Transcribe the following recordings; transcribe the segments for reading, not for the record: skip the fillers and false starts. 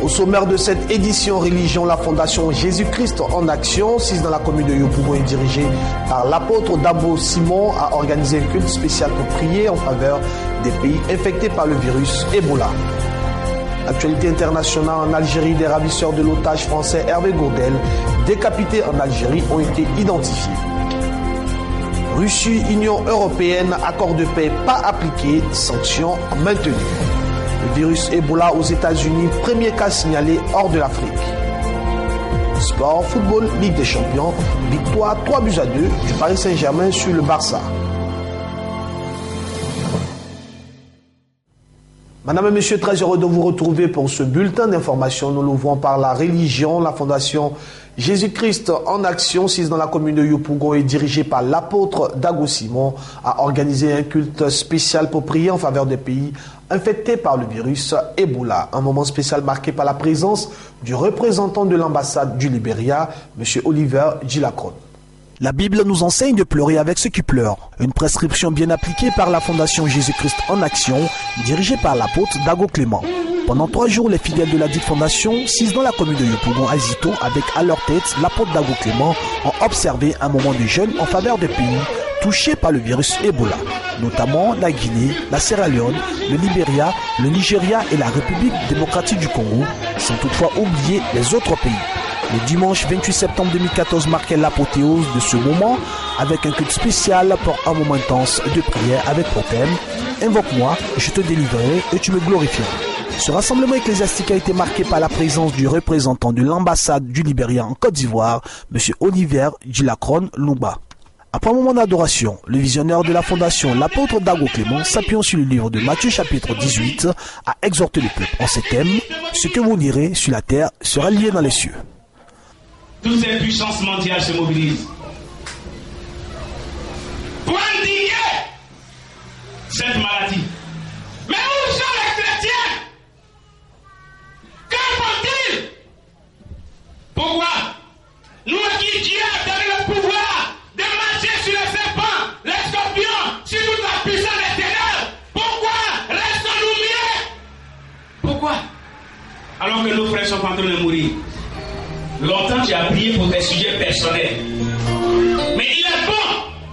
Au sommaire de cette édition Religion, la Fondation Jésus-Christ en Action, sise dans la commune de Yopougon, est dirigée par l'apôtre Dabo Simon, a organisé un culte spécial pour prier en faveur des pays infectés par le virus Ebola. Actualité internationale en Algérie, des ravisseurs de l'otage français Hervé Gourdel, décapité en Algérie, ont été identifiés. Russie, Union européenne, accord de paix pas appliqué, sanctions maintenues. Le virus Ebola aux États-Unis, premier cas signalé hors de l'Afrique. Sport, football, Ligue des Champions, victoire 3-2 du Paris Saint-Germain sur le Barça. Madame et Monsieur, très heureux de vous retrouver pour ce bulletin d'information. Nous l'ouvrons par la religion. La Fondation Jésus-Christ en Action, sise dans la commune de Yopougon, et dirigée par l'apôtre Dabo Simon, a organisé un culte spécial pour prier en faveur des pays infectés par le virus Ebola. Un moment spécial marqué par la présence du représentant de l'ambassade du Libéria, M. Oliver Gilacron. La Bible nous enseigne de pleurer avec ceux qui pleurent. Une prescription bien appliquée par la Fondation Jésus-Christ en Action, dirigée par l'apôtre Dago Clément. Pendant 3 jours, les fidèles de la dite fondation, sise dans la commune de Yopougon, Azito, avec à leur tête l'apôtre Dago Clément, ont observé un moment de jeûne en faveur des pays touchés par le virus Ebola, notamment la Guinée, la Sierra Leone, le Libéria, le Nigeria et la République démocratique du Congo, sans toutefois oublier les autres pays. Le dimanche 28 septembre 2014 marquait l'apothéose de ce moment avec un culte spécial pour un moment intense de prière avec pour thème « Invoque-moi, je te délivrerai et tu me glorifieras ». Ce rassemblement ecclésiastique a été marqué par la présence du représentant de l'ambassade du Libéria en Côte d'Ivoire, M. Oliver Gilacron Lumba. Après un moment d'adoration, le visionnaire de la fondation, l'apôtre Dago Clément, s'appuyant sur le livre de Matthieu chapitre 18, a exhorté le peuple en ces thèmes « Ce que vous lirez sur la terre sera lié dans les cieux ». Toutes ces puissances mondiales se mobilisent pour endiguer cette maladie. Mais où sont les chrétiens? Que font-ils? Pourquoi? Nous qui Dieu a donné le pouvoir de marcher sur les serpents, les scorpions, sur toute la puissance des ténèbres, pourquoi restons-nous muets? Pourquoi? Alors que nos frères sont en train de mourir. Longtemps tu as prié pour tes sujets personnels. Mais il est bon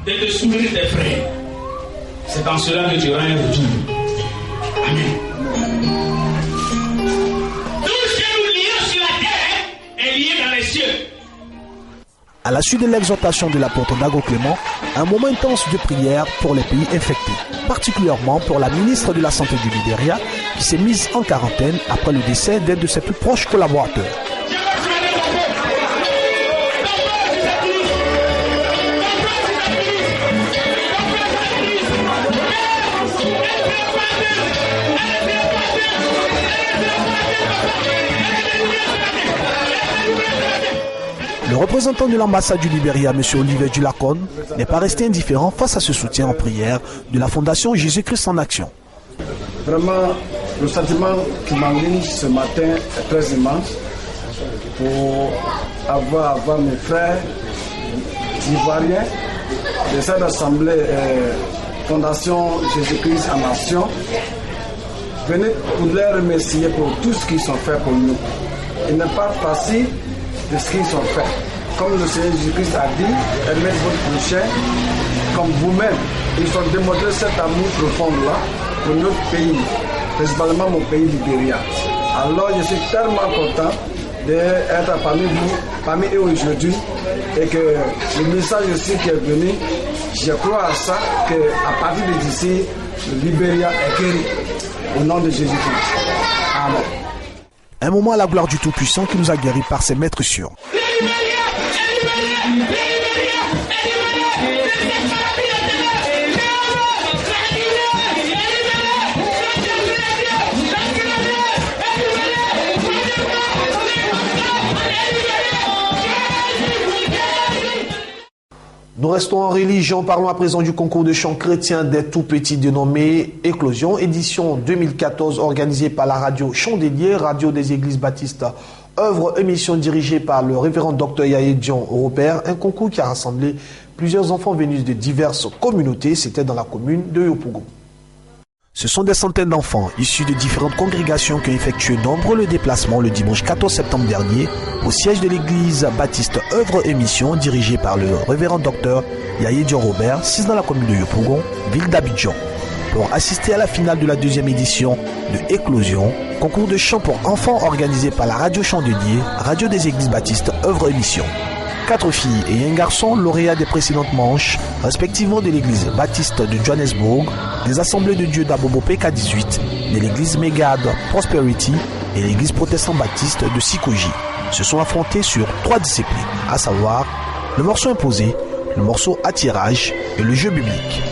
de te souvenir tes frères. C'est en cela que tu auras un retour. Amen. Tout ce que nous lions sur la terre est lié dans les cieux. À la suite de l'exhortation de l'apôtre Dago Clément, un moment intense de prière pour les pays infectés, particulièrement pour la ministre de la Santé du Libéria, qui s'est mise en quarantaine après le décès d'un de ses plus proches collaborateurs. Le représentant de l'ambassade du Libéria, M. Oliver Gilacron, n'est pas resté indifférent face à ce soutien en prière de la Fondation Jésus-Christ en Action. Vraiment, le sentiment qui m'anime ce matin est très immense pour avoir mes frères ivoiriens de cette assemblée Fondation Jésus-Christ en Action. Venez pour les remercier pour tout ce qu'ils ont fait pour nous. Il n'est pas facile de ce qu'ils ont fait. Comme le Seigneur Jésus-Christ a dit, aimez votre prochain comme vous-même. Ils ont démontré cet amour profond-là pour notre pays, principalement mon pays Libéria. Alors je suis tellement content d'être parmi vous, parmi eux aujourd'hui, et que le message aussi qui est venu, je crois à ça, qu'à partir de d'ici, le Libéria est guéri. Au nom de Jésus-Christ. Amen. Un moment à la gloire du Tout-Puissant qui nous a guéris par ses maîtres sûrs. Nous restons en religion, parlons à présent du concours de chant chrétien des tout-petits dénommé Éclosion, édition 2014 organisée par la radio Chandelier, radio des églises baptistes, œuvre émission dirigée par le révérend Dr Yaye Dion Robert, un concours qui a rassemblé plusieurs enfants venus de diverses communautés, c'était dans la commune de Yopougon. Ce sont des centaines d'enfants issus de différentes congrégations qui ont effectué nombreux déplacements le dimanche 14 septembre dernier au siège de l'église baptiste Œuvre et Mission dirigée par le révérend docteur Yaye Dion Robert, 6 dans la commune de Yopougon, ville d'Abidjan, pour assister à la finale de la deuxième édition de Éclosion, concours de chant pour enfants organisé par la radio Chandelier, radio des églises baptistes Œuvre et Mission. 4 filles et un garçon lauréats des précédentes manches, respectivement de l'église baptiste de Johannesburg, des assemblées de Dieu d'Abobo PK18, de l'église Megad Prosperity et l'église protestante baptiste de Sikoji, se sont affrontés sur 3 disciplines, à savoir le morceau imposé, le morceau à tirage et le jeu biblique.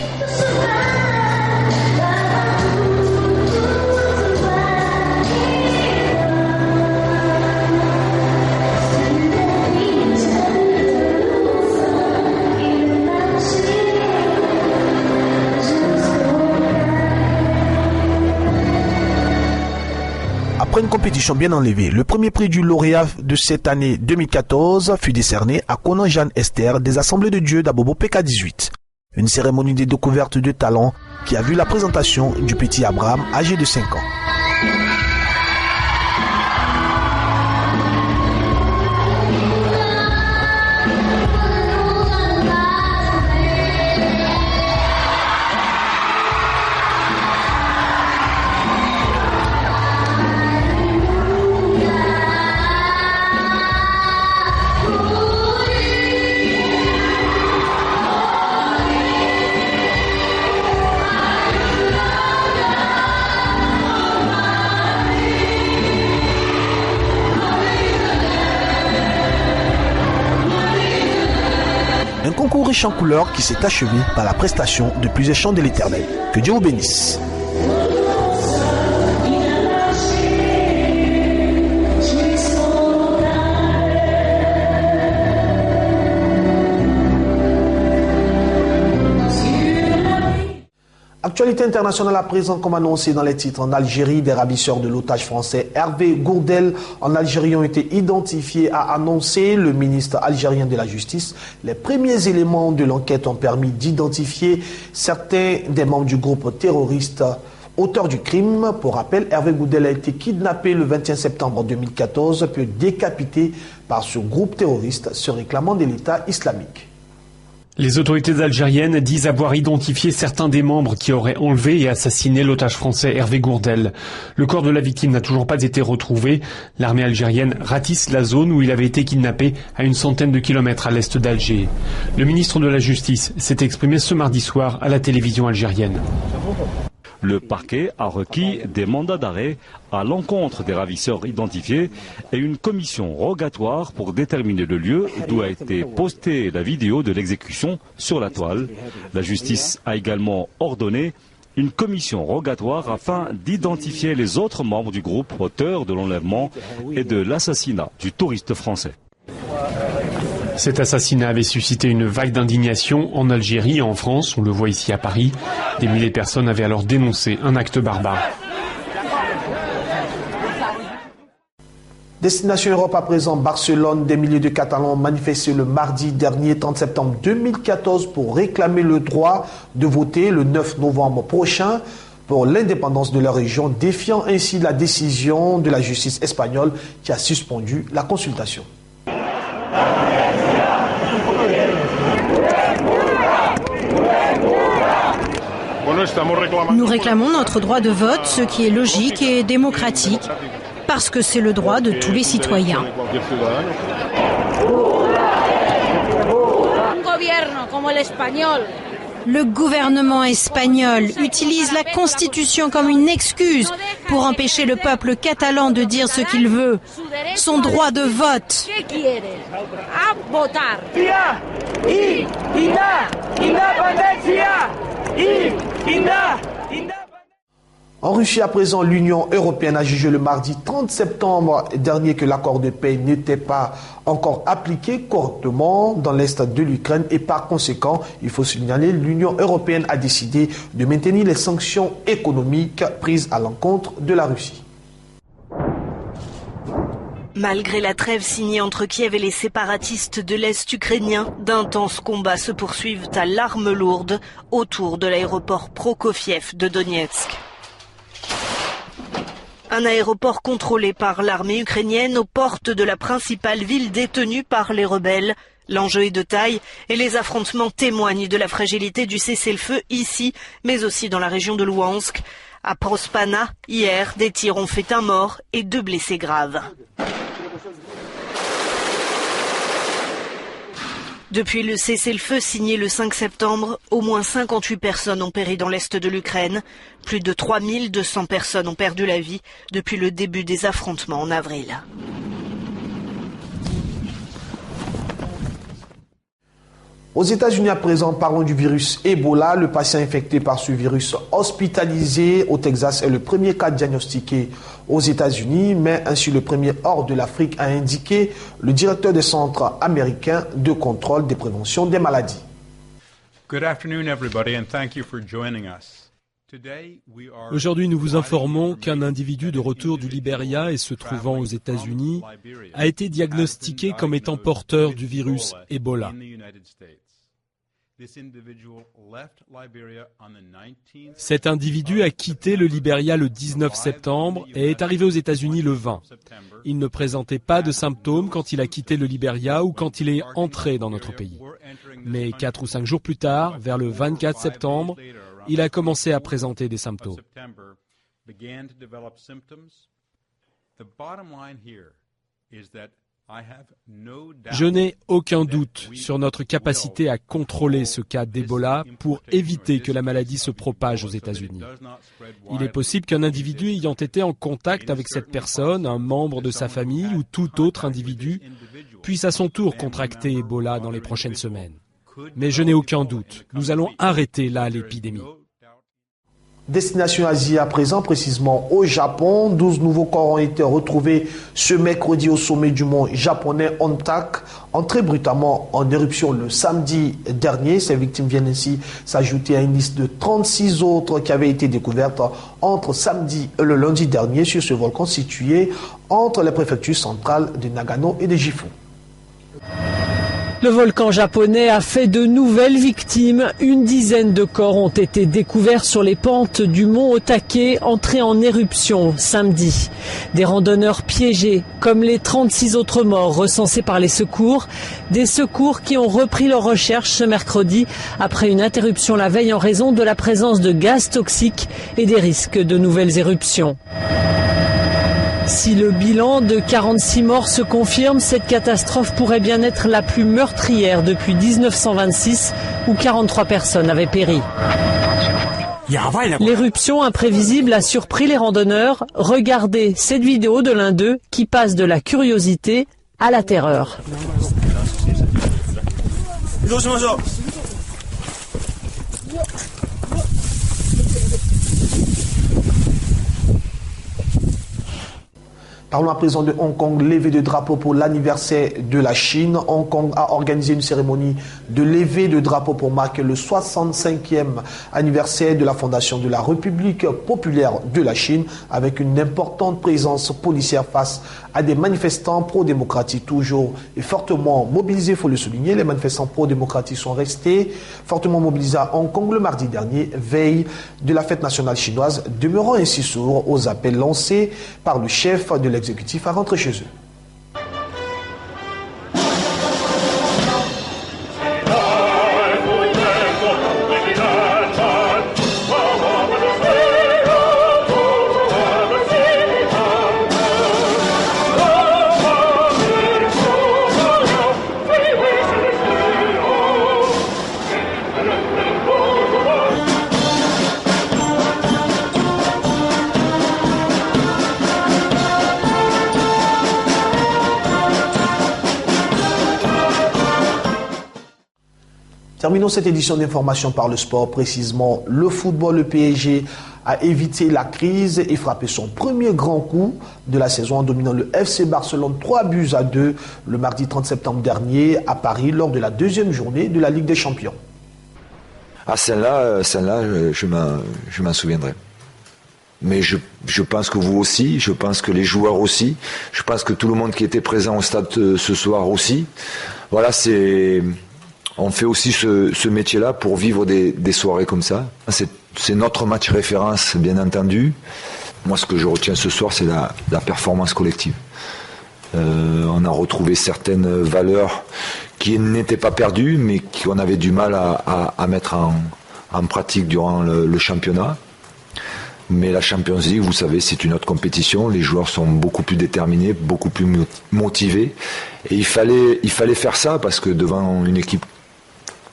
Après une compétition bien enlevée, le premier prix du lauréat de cette année 2014 fut décerné à Conan Jeanne Esther des Assemblées de Dieu d'Abobo PK18. Une cérémonie de découverte de talent qui a vu la présentation du petit Abraham âgé de 5 ans. Un concours riche en couleurs qui s'est achevé par la prestation de plusieurs chants de l'Éternel. Que Dieu vous bénisse. Actualité internationale à présent, comme annoncé dans les titres. En Algérie, des ravisseurs de l'otage français Hervé Gourdel en Algérie ont été identifiés, a annoncé le ministre algérien de la Justice. Les premiers éléments de l'enquête ont permis d'identifier certains des membres du groupe terroriste auteur du crime. Pour rappel, Hervé Gourdel a été kidnappé le 21 septembre 2014 puis décapité par ce groupe terroriste se réclamant de l'État islamique. Les autorités algériennes disent avoir identifié certains des membres qui auraient enlevé et assassiné l'otage français Hervé Gourdel. Le corps de la victime n'a toujours pas été retrouvé. L'armée algérienne ratisse la zone où il avait été kidnappé à une centaine de kilomètres à l'est d'Alger. Le ministre de la Justice s'est exprimé ce mardi soir à la télévision algérienne. Le parquet a requis des mandats d'arrêt à l'encontre des ravisseurs identifiés et une commission rogatoire pour déterminer le lieu d'où a été postée la vidéo de l'exécution sur la toile. La justice a également ordonné une commission rogatoire afin d'identifier les autres membres du groupe auteurs de l'enlèvement et de l'assassinat du touriste français. Cet assassinat avait suscité une vague d'indignation en Algérie et en France, on le voit ici à Paris. Des milliers de personnes avaient alors dénoncé un acte barbare. Destination Europe à présent, Barcelone, des milliers de Catalans ont manifesté le mardi dernier 30 septembre 2014 pour réclamer le droit de voter le 9 novembre prochain pour l'indépendance de leur région, défiant ainsi la décision de la justice espagnole qui a suspendu la consultation. Nous réclamons notre droit de vote, ce qui est logique et démocratique, parce que c'est le droit de tous les citoyens. Le gouvernement espagnol utilise la Constitution comme une excuse pour empêcher le peuple catalan de dire ce qu'il veut, son droit de vote. En Russie, à présent, l'Union européenne a jugé le mardi 30 septembre dernier que l'accord de paix n'était pas encore appliqué correctement dans l'est de l'Ukraine et par conséquent, il faut signaler, l'Union européenne a décidé de maintenir les sanctions économiques prises à l'encontre de la Russie. Malgré la trêve signée entre Kiev et les séparatistes de l'Est ukrainien, d'intenses combats se poursuivent à l'arme lourde autour de l'aéroport Prokofiev de Donetsk. Un aéroport contrôlé par l'armée ukrainienne aux portes de la principale ville détenue par les rebelles. L'enjeu est de taille et les affrontements témoignent de la fragilité du cessez-le-feu ici, mais aussi dans la région de Louhansk. À Prospana, hier, des tirs ont fait un mort et 2 blessés graves. Depuis le cessez-le-feu signé le 5 septembre, au moins 58 personnes ont péri dans l'est de l'Ukraine. Plus de 3200 personnes ont perdu la vie depuis le début des affrontements en avril. Aux États-Unis à présent, parlons du virus Ebola. Le patient infecté par ce virus hospitalisé au Texas est le premier cas diagnostiqué aux États-Unis, mais ainsi le premier hors de l'Afrique, a indiqué le directeur des centres américains de contrôle des préventions des maladies. Good afternoon everybody and thank you for joining us. Aujourd'hui, nous vous informons qu'un individu de retour du Libéria et se trouvant aux États-Unis a été diagnostiqué comme étant porteur du virus Ebola. Cet individu a quitté le Libéria le 19 septembre et est arrivé aux États-Unis le 20. Il ne présentait pas de symptômes quand il a quitté le Libéria ou quand il est entré dans notre pays. Mais 4 ou 5 jours plus tard, vers le 24 septembre, il a commencé à présenter des symptômes. Je n'ai aucun doute sur notre capacité à contrôler ce cas d'Ebola pour éviter que la maladie se propage aux États-Unis. Il est possible qu'un individu ayant été en contact avec cette personne, un membre de sa famille ou tout autre individu, puisse à son tour contracter Ebola dans les prochaines semaines. Mais je n'ai aucun doute, nous allons arrêter là l'épidémie. Destination Asie à présent, précisément au Japon. 12 nouveaux corps ont été retrouvés ce mercredi au sommet du mont japonais Ontak, entré brutalement en éruption le samedi dernier. Ces victimes viennent ainsi s'ajouter à une liste de 36 autres qui avaient été découvertes entre samedi et le lundi dernier sur ce volcan situé entre les préfectures centrales de Nagano et de Gifu. Le volcan japonais a fait de nouvelles victimes. Une dizaine de corps ont été découverts sur les pentes du mont Otake, entré en éruption samedi. Des randonneurs piégés, comme les 36 autres morts recensés par les secours. Des secours qui ont repris leurs recherches ce mercredi après une interruption la veille en raison de la présence de gaz toxiques et des risques de nouvelles éruptions. Si le bilan de 46 morts se confirme, cette catastrophe pourrait bien être la plus meurtrière depuis 1926, où 43 personnes avaient péri. L'éruption imprévisible a surpris les randonneurs. Regardez cette vidéo de l'un d'eux qui passe de la curiosité à la terreur. Parlons à présent de Hong Kong, levée de drapeau pour l'anniversaire de la Chine. Hong Kong a organisé une cérémonie de levée de drapeau pour marquer le 65e anniversaire de la fondation de la République populaire de la Chine, avec une importante présence policière face à des manifestants pro-démocratiques toujours et fortement mobilisés, il faut le souligner. Les manifestants pro-démocratiques sont restés fortement mobilisés à Hong Kong le mardi dernier, veille de la fête nationale chinoise, demeurant ainsi sourds aux appels lancés par le chef de l'exécutif à rentrer chez eux. Terminons cette édition d'information par le sport, précisément le football. Le PSG a évité la crise et frappé son premier grand coup de la saison en dominant le FC Barcelone 3-2 le mardi 30 septembre dernier à Paris lors de la deuxième journée de la Ligue des Champions. Ah, celle-là, je m'en souviendrai. Mais je pense que vous aussi, je pense que les joueurs aussi, je pense que tout le monde qui était présent au stade ce soir aussi. Voilà, on fait aussi ce métier-là pour vivre des soirées comme ça. C'est notre match référence, bien entendu. Moi, ce que je retiens ce soir, c'est la performance collective. On a retrouvé certaines valeurs qui n'étaient pas perdues, mais qu'on avait du mal à mettre en pratique durant le championnat. Mais la Champions League, vous savez, c'est une autre compétition. Les joueurs sont beaucoup plus déterminés, beaucoup plus motivés. Et il fallait faire ça, parce que devant une équipe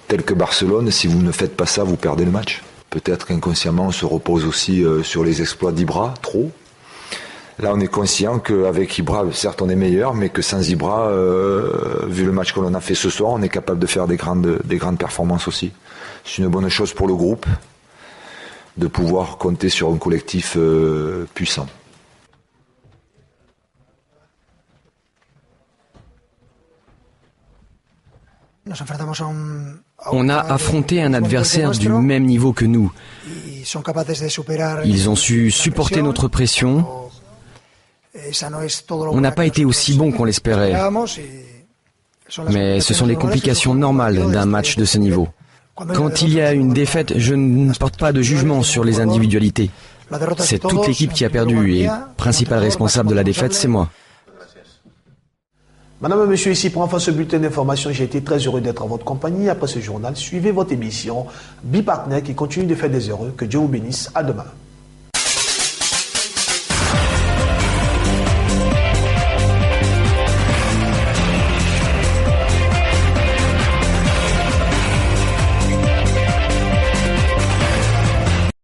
telle que Barcelone, si vous ne faites pas ça, vous perdez le match. Peut-être qu'inconsciemment, on se repose aussi sur les exploits d'Ibra, trop. Là, on est conscient qu'avec Ibra, certes, on est meilleur, mais que sans Ibra, vu le match que l'on a fait ce soir, on est capable de faire des grandes performances aussi. C'est une bonne chose pour le groupe de pouvoir compter sur un collectif puissant. On a affronté un adversaire du même niveau que nous. Ils ont su supporter notre pression. On n'a pas été aussi bon qu'on l'espérait. Mais ce sont les complications normales d'un match de ce niveau. Quand il y a une défaite, je ne porte pas de jugement sur les individualités. C'est toute l'équipe qui a perdu et le principal responsable de la défaite, c'est moi. Madame et monsieur, ici pour enfin ce bulletin d'information, j'ai été très heureux d'être en votre compagnie. Après ce journal, suivez votre émission Bipartner qui continue de faire des heureux. Que Dieu vous bénisse. À demain.